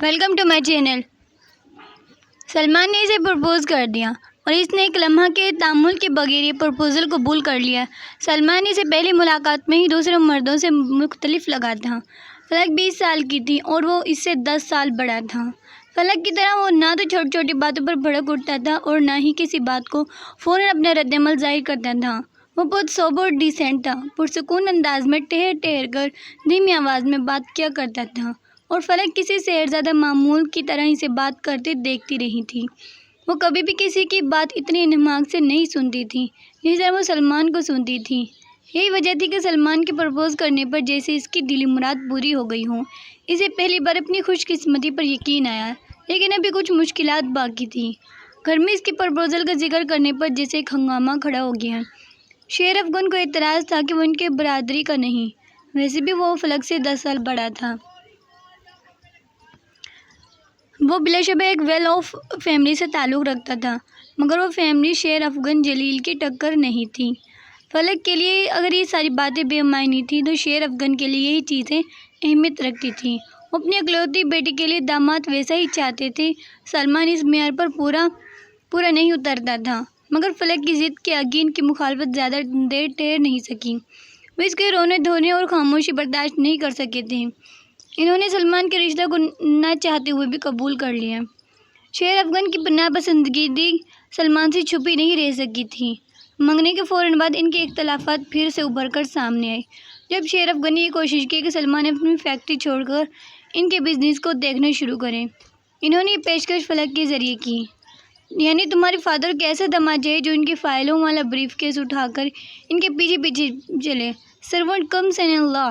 Welcome to my channel. Salman نے اسے propose کر دیا اور اس نے ایک لمحہ کے تامل کے بغیر یہ پرپوزل قبول کر لیا۔ سلمان نے اسے پہلی ملاقات میں ہی دوسرے مردوں سے مختلف لگا تھا۔ فلک 20 سال کی تھی اور وہ اس سے 10 سال بڑا تھا۔ فلک کی طرح وہ نہ تو چھوٹی چھوٹی باتوں پر بھڑک اٹھتا تھا اور نہ ہی کسی بات کو فوراً اپنا رد عمل ظاہر کرتا تھا۔ وہ بہت سوبر اور ڈیسنٹ تھا، پرسکون انداز میں ٹھہر ٹھہر کر دھیمی آواز میں بات کیا کرتا تھا اور فلک کسی شہزادہ معمول کی طرح اسے بات کرتے دیکھتی رہی تھی۔ وہ کبھی بھی کسی کی بات اتنی انہماک سے نہیں سنتی تھی جس طرح وہ سلمان کو سنتی تھی۔ یہی وجہ تھی کہ سلمان کے پرپوز کرنے پر جیسے اس کی دلی مراد پوری ہو گئی ہو۔ اسے پہلی بار اپنی خوش قسمتی پر یقین آیا، لیکن ابھی کچھ مشکلات باقی تھیں۔ گھر میں اس کے پرپوزل کا ذکر کرنے پر جیسے ایک ہنگامہ کھڑا ہو گیا۔ شیر افغان کو اعتراض تھا کہ وہ ان کے برادری کا نہیں، ویسے بھی وہ فلک سے 10 سال بڑا تھا۔ وہ بلا شبہ ایک ویل آف فیملی سے تعلق رکھتا تھا، مگر وہ فیملی شیر افغان جلیل کی ٹکر نہیں تھی۔ فلک کے لیے اگر یہ ساری باتیں بے معنی تھیں تو شیر افغان کے لیے یہی چیزیں اہمیت رکھتی تھیں۔ وہ اپنی اکلوتی بیٹی کے لیے داماد ویسا ہی چاہتے تھے۔ سلمان اس معیار پر پورا نہیں اترتا تھا، مگر فلک کی ضد کے آگے ان کی مخالفت زیادہ دیر ٹھہر نہیں سکی۔ وہ اس کے رونے دھونے اور خاموشی برداشت نہیں کر سکے تھے۔ انہوں نے سلمان کے رشتہ کو نہ چاہتے ہوئے بھی قبول کر لیا۔ شیر افغان کی ناپسندیدگی سلمان سے چھپی نہیں رہ سکی تھی۔ منگنے کے فوراً بعد ان کے اختلافات پھر سے ابھر کر سامنے آئے، جب شیر افغان نے یہ کوشش کی کہ سلمان اپنی فیکٹری چھوڑ کر ان کے بزنس کو دیکھنا شروع کرے۔ انہوں نے یہ پیشکش فلک کے ذریعے کی، یعنی تمہارے فادر کو ایسا داماد چاہیے جو ان کی فائلوں والا بریف کیس اٹھا کر ان کے پیچھے پیچھے چلے۔ سرونٹ کم سن ان لا۔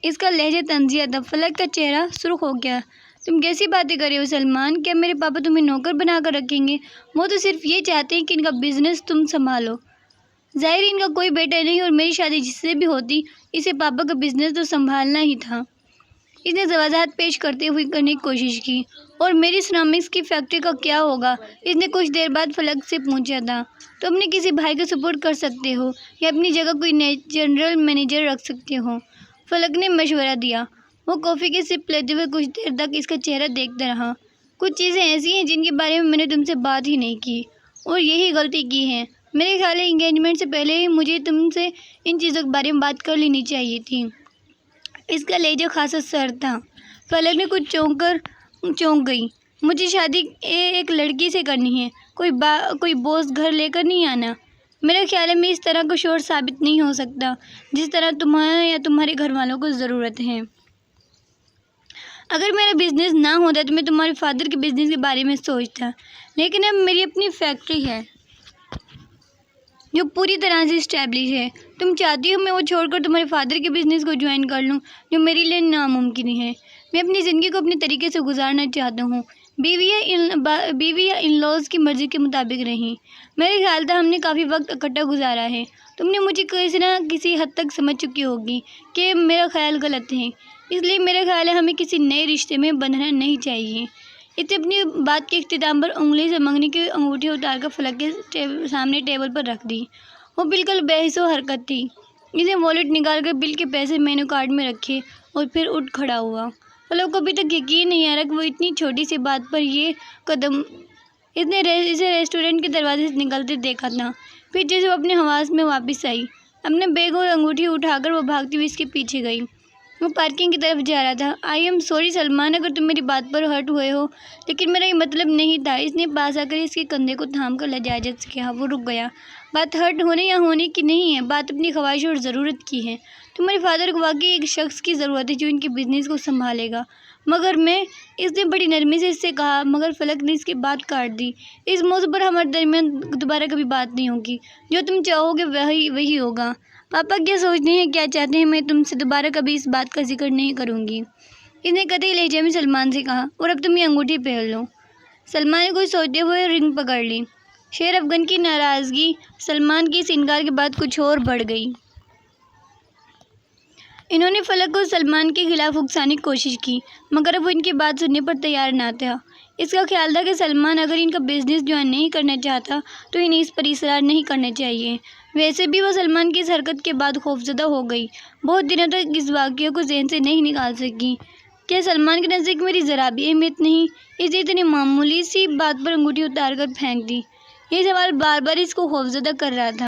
اس کا لہجہ طنزیہ تھا۔ فلک کا چہرہ سرخ ہو گیا۔ تم کیسی باتیں کر رہے ہو سلمان؟ کیا میرے پاپا تمہیں نوکر بنا کر رکھیں گے؟ وہ تو صرف یہ چاہتے ہیں کہ ان کا بزنس تم سنبھالو۔ ظاہر ان کا کوئی بیٹا نہیں اور میری شادی جس سے بھی ہوتی اسے پاپا کا بزنس تو سنبھالنا ہی تھا۔ اس نے وضاحت پیش کرتے ہوئے کرنے کی کوشش کی۔ اور میری سیرامکس کی فیکٹری کا کیا ہوگا؟ اس نے کچھ دیر بعد فلک سے پوچھا تھا۔ تم اپنے کسی بھائی کو سپورٹ کر سکتے ہو یا اپنی جگہ کوئی جنرل مینیجر رکھ سکتے ہو، فلک نے مشورہ دیا۔ وہ کافی کی سپ لیتے ہوئے کچھ دیر تک اس کا چہرہ دیکھتا رہا۔ کچھ چیزیں ایسی ہیں جن کے بارے میں نے تم سے بات ہی نہیں کی اور یہی غلطی کی ہے۔ میرے خیال ہے انگیجمنٹ سے پہلے ہی مجھے تم سے ان چیزوں کے بارے میں بات کر لینی چاہیے تھی۔ اس کا لہجہ خاصا سرد تھا۔ فلک نے کچھ چونک گئی۔ مجھے شادی ایک لڑکی سے کرنی ہے، کوئی بوس گھر لے کر نہیں آنا۔ میرا خیال ہے میں اس طرح کا شوہر ثابت نہیں ہو سکتا جس طرح تمہیں یا تمہارے گھر والوں کو ضرورت ہے۔ اگر میرا بزنس نہ ہوتا تو میں تمہارے فادر کے بزنس کے بارے میں سوچتا، لیکن اب میری اپنی فیکٹری ہے جو پوری طرح سے اسٹیبلش ہے۔ تم چاہتی ہو میں وہ چھوڑ کر تمہارے فادر کے بزنس کو جوائن کر لوں، جو میرے لیے ناممکن ہے۔ میں اپنی زندگی کو اپنے طریقے سے گزارنا چاہتا ہوں، بیوی یا ان لاز کی مرضی کے مطابق نہیں۔ میرے خیال تھا ہم نے کافی وقت اکٹھا گزارا ہے۔ تم نے مجھے کسی نہ کسی حد تک سمجھ چکی ہوگی کہ میرا خیال غلط ہے، اس لیے میرا خیال ہے ہمیں کسی نئے رشتے میں بندھنا نہیں چاہیے۔ اس نے اپنی بات کے اختتام پر انگلی سے منگنی کی انگوٹھی اتار کر فلک کے سامنے ٹیبل پر رکھ دی۔ وہ بالکل بے حس و حرکت تھی۔ اس نے والیٹ نکال کر بل کے پیسے مینو کارڈ میں رکھے اور پھر اٹھ کھڑا ہوا۔ فلک کو ابھی تک یقین نہیں آ رہا کہ وہ اتنی چھوٹی سی بات پر یہ قدم۔ اس نے اسے ریسٹورنٹ کے دروازے سے نکلتے دیکھا تھا، پھر جیسے وہ اپنے حواس میں واپس آئی، اپنے بیگ اور انگوٹھی اٹھا کر وہ بھاگتی ہوئی اس کے پیچھے گئی۔ وہ پارکنگ کی طرف جا رہا تھا۔ آئی ایم سوری سلمان اگر تم میری بات پر ہرٹ ہوئے ہو، لیکن میرا یہ مطلب نہیں تھا۔ اس نے پاس آ کر اس کے کندھے کو تھام کر لجاجت سے کہا۔ وہ رک گیا۔ بات ہرٹ ہونے یا ہونے کی نہیں ہے، بات اپنی خواہش اور ضرورت کی ہے۔ تمہارے فادر کو واقعی ایک شخص کی ضرورت ہے جو ان کے بزنس کو سنبھالے گا، مگر اس نے بڑی نرمی سے اس سے کہا، مگر فلک نے اس کی بات کاٹ دی۔ اس موضوع پر ہمارے درمیان دوبارہ کبھی بات نہیں ہوگی۔ جو تم چاہو گے وہی ہوگا۔ پاپا کیا سوچتے ہیں، کیا چاہتے ہیں، میں تم سے دوبارہ کبھی اس بات کا ذکر نہیں کروں گی، اس نے قطعی لہجے میں سلمان سے کہا۔ اور اب تم یہ انگوٹھی پہن لو۔ سلمان نے کچھ سوچتے ہوئے رنگ پکڑ لی۔ شیر افغان کی ناراضگی سلمان کے اس انکار کے بعد کچھ اور بڑھ گئی۔ انہوں نے فلک کو سلمان کے خلاف اکسانے کی کوشش کی، مگر اب وہ ان کی بات سننے پر تیار نہ تھا۔ اس کا خیال تھا کہ سلمان اگر ان کا بزنس جوائن نہیں کرنا چاہتا تو انہیں اس پر اصرار نہیں کرنا چاہیے۔ ویسے بھی وہ سلمان کی اس حرکت کے بعد خوفزدہ ہو گئی، بہت دنوں تک اس واقعے کو ذہن سے نہیں نکال سکی۔ کیا سلمان کے نزدیک میری ذرا بھی اہمیت نہیں؟ اس نے اتنی معمولی سی بات پر انگوٹھی اتار کر پھینک دی۔ یہ سوال بار بار اس کو خوفزدہ کر رہا تھا۔